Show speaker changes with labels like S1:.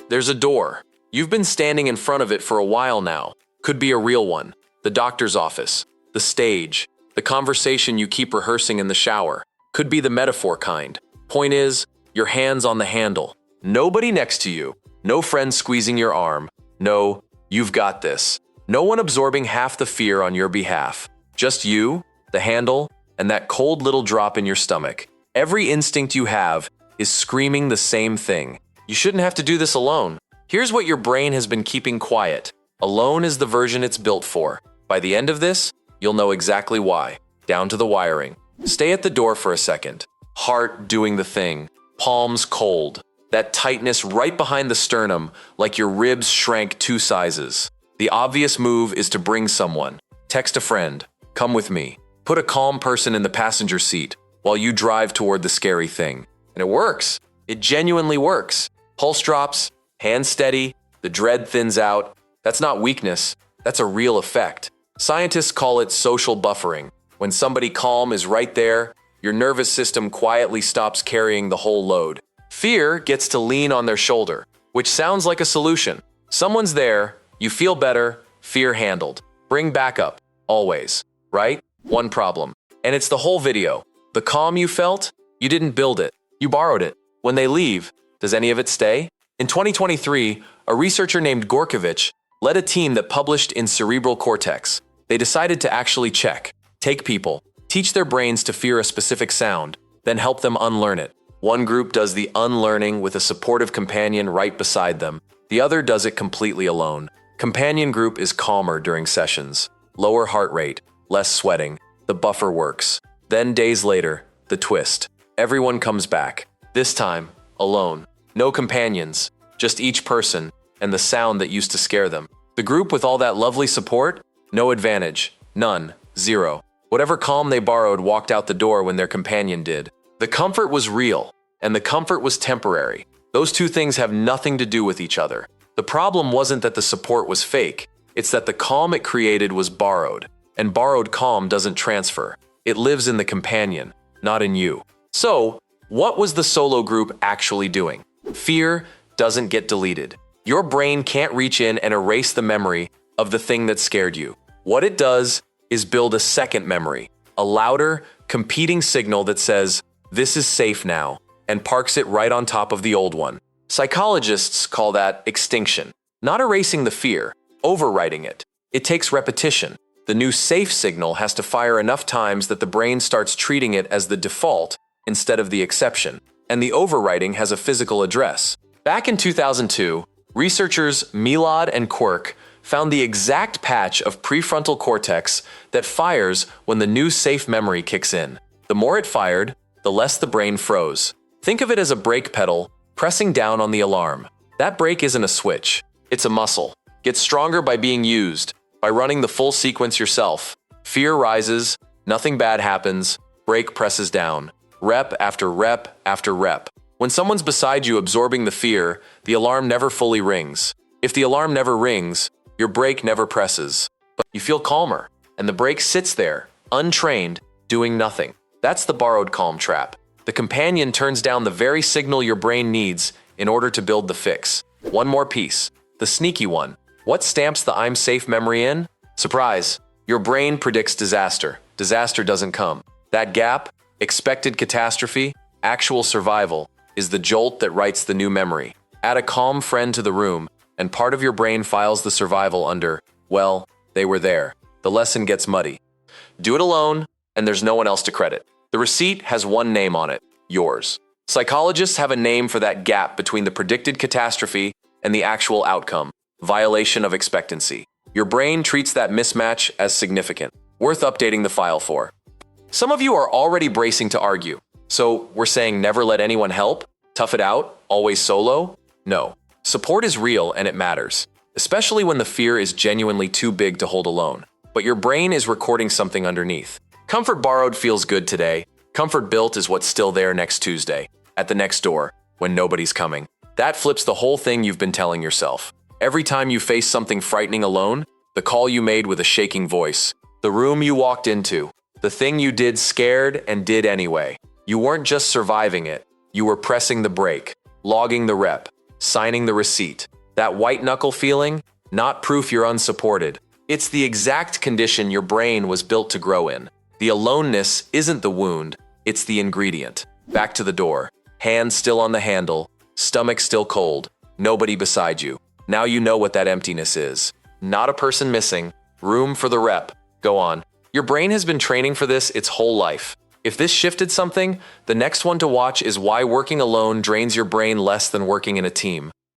S1: There's a door. You've been standing in front of it for a while now. Could be a real one. The doctor's office. The stage. The conversation you keep rehearsing in the shower. Could be the metaphor kind. Point is, your hand's on the handle. Nobody next to you. No friend squeezing your arm. No, you've got this. No one absorbing half the fear on your behalf. Just you, the handle, and that cold little drop in your stomach. Every instinct you have is screaming the same thing. You shouldn't have to do this alone. Here's what your brain has been keeping quiet. Alone is the version it's built for. By the end of this, you'll know exactly why. Down to the wiring. Stay at the door for a second. Heart doing the thing. Palms cold. That tightness right behind the sternum, like your ribs shrank 2 sizes. The obvious move is to bring someone. Text a friend. Come with me. Put a calm person in the passenger seat while you drive toward the scary thing. And it works. It genuinely works. Pulse drops, hands steady, the dread thins out. That's not weakness. That's a real effect. Scientists call it social buffering. When somebody calm is right there, your nervous system quietly stops carrying the whole load. Fear gets to lean on their shoulder, which sounds like a solution. Someone's there, you feel better, fear handled. Bring backup, always, right? One problem. And it's the whole video. The calm you felt, you didn't build it. You borrowed it. When they leave, does any of it stay? In 2023, a researcher named Gorkiewicz led a team that published in Cerebral Cortex. They decided to actually check, take people, teach their brains to fear a specific sound, then help them unlearn it. One group does the unlearning with a supportive companion right beside them. The other does it completely alone. Companion group is calmer during sessions. Lower heart rate, less sweating. The buffer works. Then days later, the twist. Everyone comes back. This time, alone. No companions, just each person and the sound that used to scare them. The group with all that lovely support, no advantage. None. Zero. Whatever calm they borrowed walked out the door when their companion did. The comfort was real, and the comfort was temporary. Those two things have nothing to do with each other. The problem wasn't that the support was fake, it's that the calm it created was borrowed, and borrowed calm doesn't transfer. It lives in the companion, not in you. So, what was the solo group actually doing? Fear doesn't get deleted. Your brain can't reach in and erase the memory of the thing that scared you. What it does is build a second memory, a louder, competing signal that says, "This is safe now," and parks it right on top of the old one. Psychologists call that extinction. Not erasing the fear, overwriting it. It takes repetition. The new safe signal has to fire enough times that the brain starts treating it as the default instead of the exception. And the overwriting has a physical address. Back in 2002, researchers Milad and Quirk found the exact patch of prefrontal cortex that fires when the new safe memory kicks in. The more it fired, the less the brain froze. Think of it as a brake pedal pressing down on the alarm. That brake isn't a switch, it's a muscle. Gets stronger by being used, by running the full sequence yourself. Fear rises, nothing bad happens, brake presses down. Rep after rep after rep. When someone's beside you absorbing the fear, the alarm never fully rings. If the alarm never rings, your brake never presses. But you feel calmer, and the brake sits there, untrained, doing nothing. That's the borrowed calm trap. The companion turns down the very signal your brain needs in order to build the fix. One more piece, the sneaky one. What stamps the "I'm safe" memory in? Surprise! Your brain predicts disaster. Disaster doesn't come. That gap, expected catastrophe, actual survival, is the jolt that writes the new memory. Add a calm friend to the room, and part of your brain files the survival under, well, they were there. The lesson gets muddy. Do it alone, and there's no one else to credit. The receipt has one name on it, yours. Psychologists have a name for that gap between the predicted catastrophe and the actual outcome, violation of expectancy. Your brain treats that mismatch as significant, worth updating the file for. Some of you are already bracing to argue. So we're saying never let anyone help? Tough it out? Always solo? No. Support is real and it matters, especially when the fear is genuinely too big to hold alone. But your brain is recording something underneath. Comfort borrowed feels good today. Comfort built is what's still there next Tuesday, at the next door, when nobody's coming. That flips the whole thing you've been telling yourself. Every time you face something frightening alone, the call you made with a shaking voice, the room you walked into, the thing you did scared and did anyway. You weren't just surviving it, you were pressing the brake, logging the rep, signing the receipt. That white knuckle feeling? Not proof you're unsupported. It's the exact condition your brain was built to grow in. The aloneness isn't the wound, it's the ingredient. Back to the door. Hands still on the handle, stomach still cold, nobody beside you. Now you know what that emptiness is. Not a person missing, room for the rep. Go on. Your brain has been training for this its whole life. If this shifted something, the next one to watch is why working alone drains your brain less than working in a team.